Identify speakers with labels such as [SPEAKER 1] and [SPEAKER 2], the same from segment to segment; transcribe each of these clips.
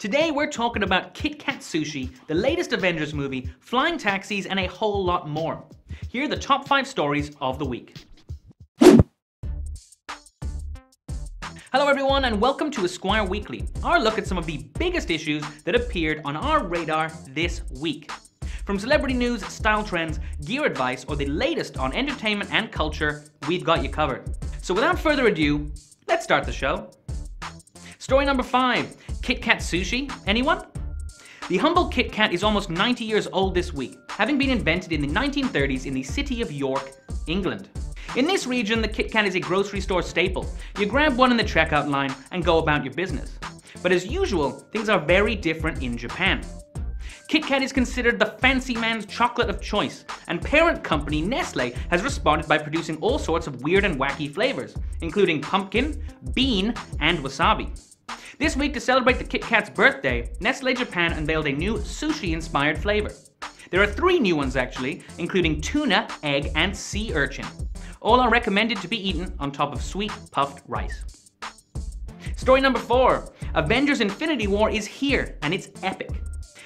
[SPEAKER 1] Today we're talking about Kat Sushi, the latest Avengers movie, flying taxis, and a whole lot more. Here are the top 5 stories of the week. Hello everyone and welcome to Esquire Weekly, our look at some of the biggest issues that appeared on our radar this week. From celebrity news, style trends, gear advice, or the latest on entertainment and culture, we've got you covered. So without further ado, let's start the show. Story number 5, Kat Sushi, anyone? The humble Kit Kat is almost 90 years old this week, having been invented in the 1930s in the city of York, England. In this region, the Kit Kat is a grocery store staple. You grab one in the checkout line and go about your business. But as usual, things are very different in Japan. Kit Kat is considered the fancy man's chocolate of choice, and parent company Nestlé has responded by producing all sorts of weird and wacky flavors, including pumpkin, bean, and wasabi. This week, to celebrate the Kit Kat's birthday, Nestlé Japan unveiled a new sushi-inspired flavor. There are 3 new ones actually, including tuna, egg, and sea urchin. All are recommended to be eaten on top of sweet puffed rice. Story number 4, Avengers Infinity War is here, and it's epic.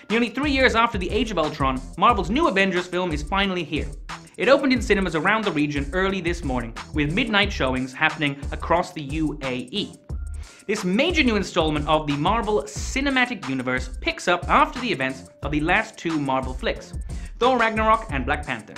[SPEAKER 1] Nearly 3 years after the Age of Ultron, Marvel's new Avengers film is finally here. It opened in cinemas around the region early this morning, with midnight showings happening across the UAE. This major new installment of the Marvel Cinematic Universe picks up after the events of the last 2 Marvel flicks, Thor Ragnarok and Black Panther.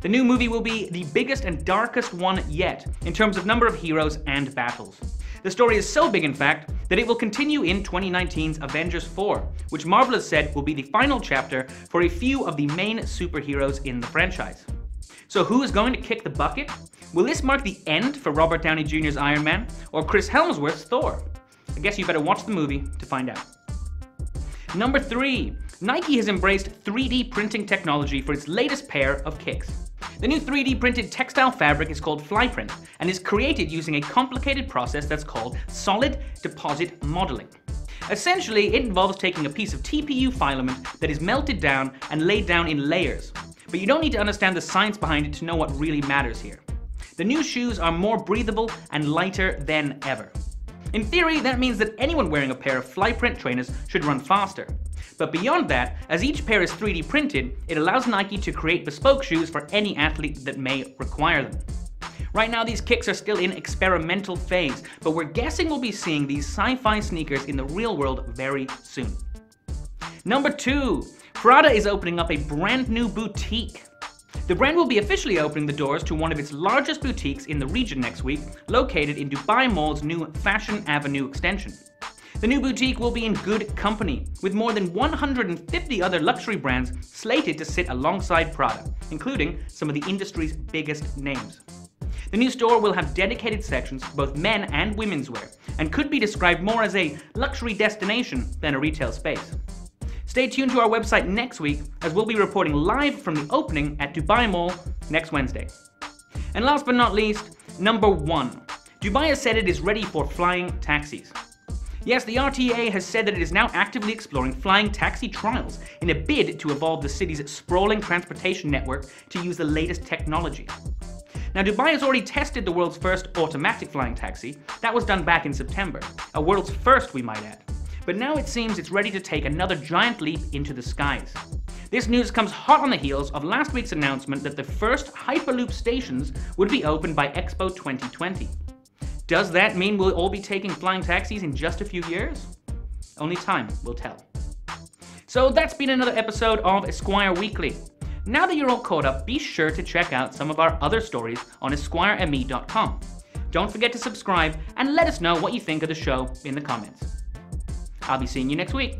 [SPEAKER 1] The new movie will be the biggest and darkest one yet, in terms of number of heroes and battles. The story is so big, in fact, that it will continue in 2019's Avengers 4, which Marvel has said will be the final chapter for a few of the main superheroes in the franchise. So who is going to kick the bucket? Will this mark the end for Robert Downey Jr.'s Iron Man, or Chris Hemsworth's Thor? I guess you better watch the movie to find out. Number 3, Nike has embraced 3D printing technology for its latest pair of kicks. The new 3D printed textile fabric is called Flyknit and is created using a complicated process that's called solid deposit modeling. Essentially, it involves taking a piece of TPU filament that is melted down and laid down in layers. But you don't need to understand the science behind it to know what really matters here. The new shoes are more breathable and lighter than ever. In theory, that means that anyone wearing a pair of Flyprint trainers should run faster. But beyond that, as each pair is 3D printed, it allows Nike to create bespoke shoes for any athlete that may require them. Right now, these kicks are still in experimental phase, but we're guessing we'll be seeing these sci-fi sneakers in the real world very soon. Number 2, PRADA is opening up a brand new boutique. The brand will be officially opening the doors to one of its largest boutiques in the region next week, located in Dubai Mall's new Fashion Avenue extension. The new boutique will be in good company, with more than 150 other luxury brands slated to sit alongside PRADA, including some of the industry's biggest names. The new store will have dedicated sections for both men and women's wear, and could be described more as a luxury destination than a retail space. Stay tuned to our website next week, as we'll be reporting live from the opening at Dubai Mall next Wednesday. And last but not least, number 1. Dubai has said it is ready for flying taxis. Yes, the RTA has said that it is now actively exploring flying taxi trials in a bid to evolve the city's sprawling transportation network to use the latest technology. Now, Dubai has already tested the world's first automatic flying taxi. That was done back in September, a world's first, we might add. But now it seems it's ready to take another giant leap into the skies. This news comes hot on the heels of last week's announcement that the first Hyperloop stations would be opened by Expo 2020. Does that mean we'll all be taking flying taxis in just a few years? Only time will tell. So that's been another episode of Esquire Weekly. Now that you're all caught up, be sure to check out some of our other stories on esquireme.com. Don't forget to subscribe and let us know what you think of the show in the comments. I'll be seeing you next week.